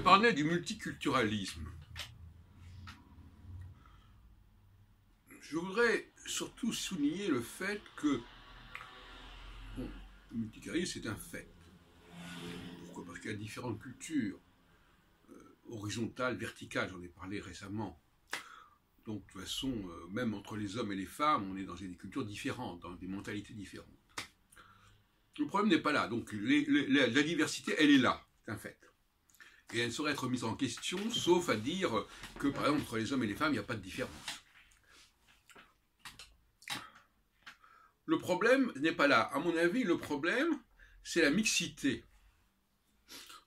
parlais du multiculturalisme. Je voudrais surtout souligner le fait que bon, le multiculturalisme c'est un fait. Pourquoi? Parce qu'il y a différentes cultures, horizontales, verticales, j'en ai parlé récemment. Donc de toute façon, même entre les hommes et les femmes, on est dans des cultures différentes, dans des mentalités différentes. Le problème n'est pas là. Donc la diversité, elle est là, c'est un fait. Et elle ne saurait être mise en question, sauf à dire que, par exemple, entre les hommes et les femmes, il n'y a pas de différence. Le problème n'est pas là. À mon avis, le problème, c'est la mixité.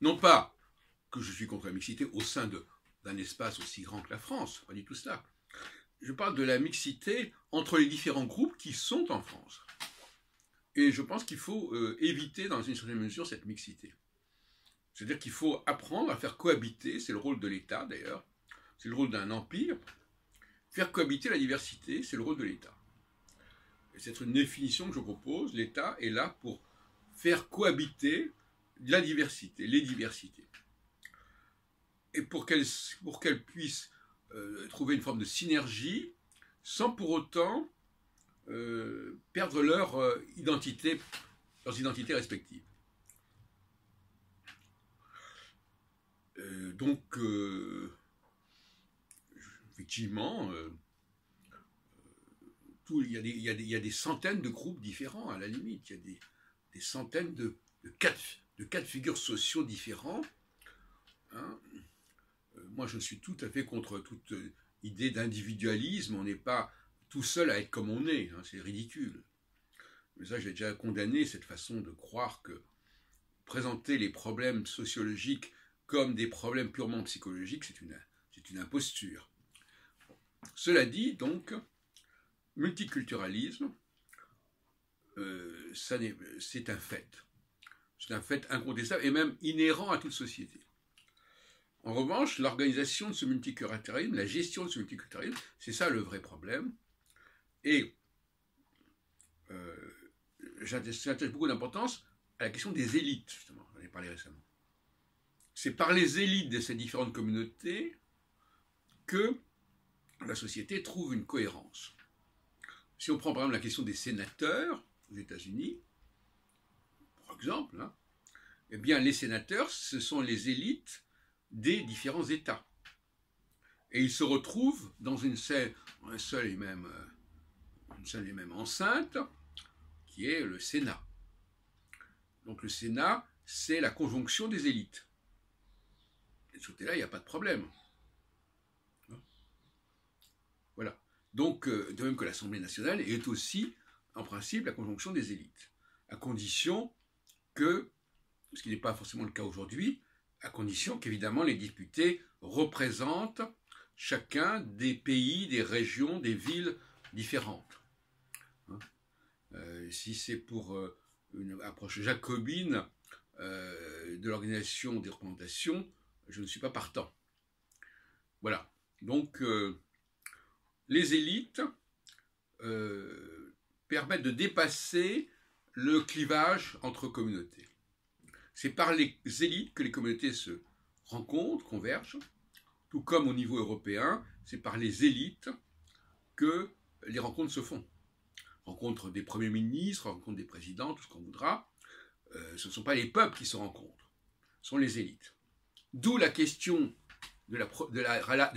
Non pas que je suis contre la mixité au sein d'un espace aussi grand que la France, pas du tout cela. Je parle de la mixité entre les différents groupes qui sont en France. Et je pense qu'il faut éviter, dans une certaine mesure, cette mixité. C'est-à-dire qu'il faut apprendre à faire cohabiter, c'est le rôle de l'État d'ailleurs, c'est le rôle d'un empire, faire cohabiter la diversité, c'est le rôle de l'État. Et c'est une définition que je propose, l'État est là pour faire cohabiter la diversité, les diversités. Et pour qu'elles puissent trouver une forme de synergie, sans pour autant perdre leurs identités respectives. Effectivement, il y a des centaines de groupes différents, à la limite. Il y a des centaines de cas de figure sociaux différents. Hein. Moi, je suis tout à fait contre toute idée d'individualisme. On n'est pas tout seul à être comme on est. Hein, c'est ridicule. Mais ça, j'ai déjà condamné cette façon de croire que présenter les problèmes sociologiques comme des problèmes purement psychologiques, c'est une imposture. Cela dit, donc, multiculturalisme, c'est un fait. C'est un fait incontestable et même inhérent à toute société. En revanche, l'organisation de ce multiculturalisme, la gestion de ce multiculturalisme, c'est ça le vrai problème. Et j'attache beaucoup d'importance à la question des élites, justement, j'en ai parlé récemment. C'est par les élites de ces différentes communautés que la société trouve une cohérence. Si on prend par exemple la question des sénateurs aux États-Unis, par exemple, hein, eh bien les sénateurs, ce sont les élites des différents États. Et ils se retrouvent dans une seule et même enceinte, qui est le Sénat. Donc le Sénat, c'est la conjonction des élites. Et de ce côté-là, il n'y a pas de problème. Voilà. Donc, de même que l'Assemblée nationale est aussi, en principe, la conjonction des élites. À condition que, ce qui n'est pas forcément le cas aujourd'hui, à condition qu'évidemment les députés représentent chacun des pays, des régions, des villes différentes. Si c'est pour une approche jacobine de l'organisation des représentations, je ne suis pas partant. Voilà. Donc, les élites permettent de dépasser le clivage entre communautés. C'est par les élites que les communautés se rencontrent, convergent, tout comme au niveau européen, c'est par les élites que les rencontres se font. Rencontre des premiers ministres, rencontre des présidents, tout ce qu'on voudra. Ce ne sont pas les peuples qui se rencontrent, ce sont les élites. D'où la question du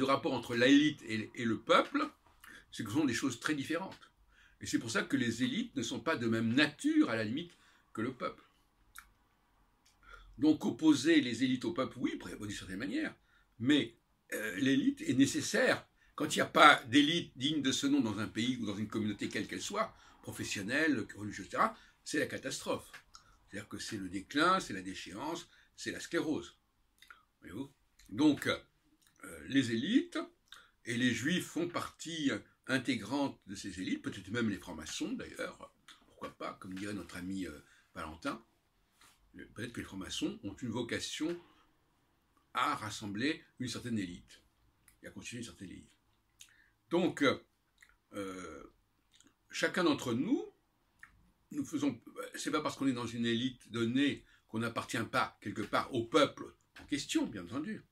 rapport entre l'élite et le peuple, c'est que ce sont des choses très différentes. Et c'est pour ça que les élites ne sont pas de même nature, à la limite, que le peuple. Donc opposer les élites au peuple, oui, d'une certaine manière, mais l'élite est nécessaire. Quand il n'y a pas d'élite digne de ce nom dans un pays ou dans une communauté quelle qu'elle soit, professionnelle, religieuse, etc., c'est la catastrophe. C'est-à-dire que c'est le déclin, c'est la déchéance, c'est la sclérose. Voyez-vous ? Donc, les élites, et les juifs font partie intégrante de ces élites, peut-être même les francs-maçons d'ailleurs, pourquoi pas, comme dirait notre ami Valentin, peut-être que les francs-maçons ont une vocation à rassembler une certaine élite, et à constituer une certaine élite. Donc, chacun d'entre nous, c'est pas parce qu'on est dans une élite donnée qu'on n'appartient pas quelque part au peuple en question, bien entendu.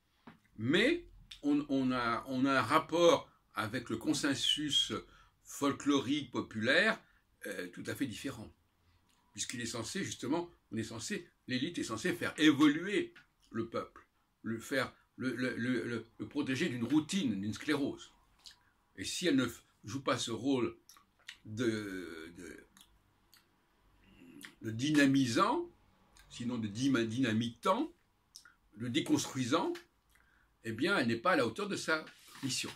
Mais on a un rapport avec le consensus folklorique populaire tout à fait différent. Puisqu'il est censé, justement, l'élite est censée faire évoluer le peuple, le protéger d'une routine, d'une sclérose. Et si elle ne joue pas ce rôle de dynamisant, sinon de dynamitant, de déconstruisant, eh bien, elle n'est pas à la hauteur de sa mission.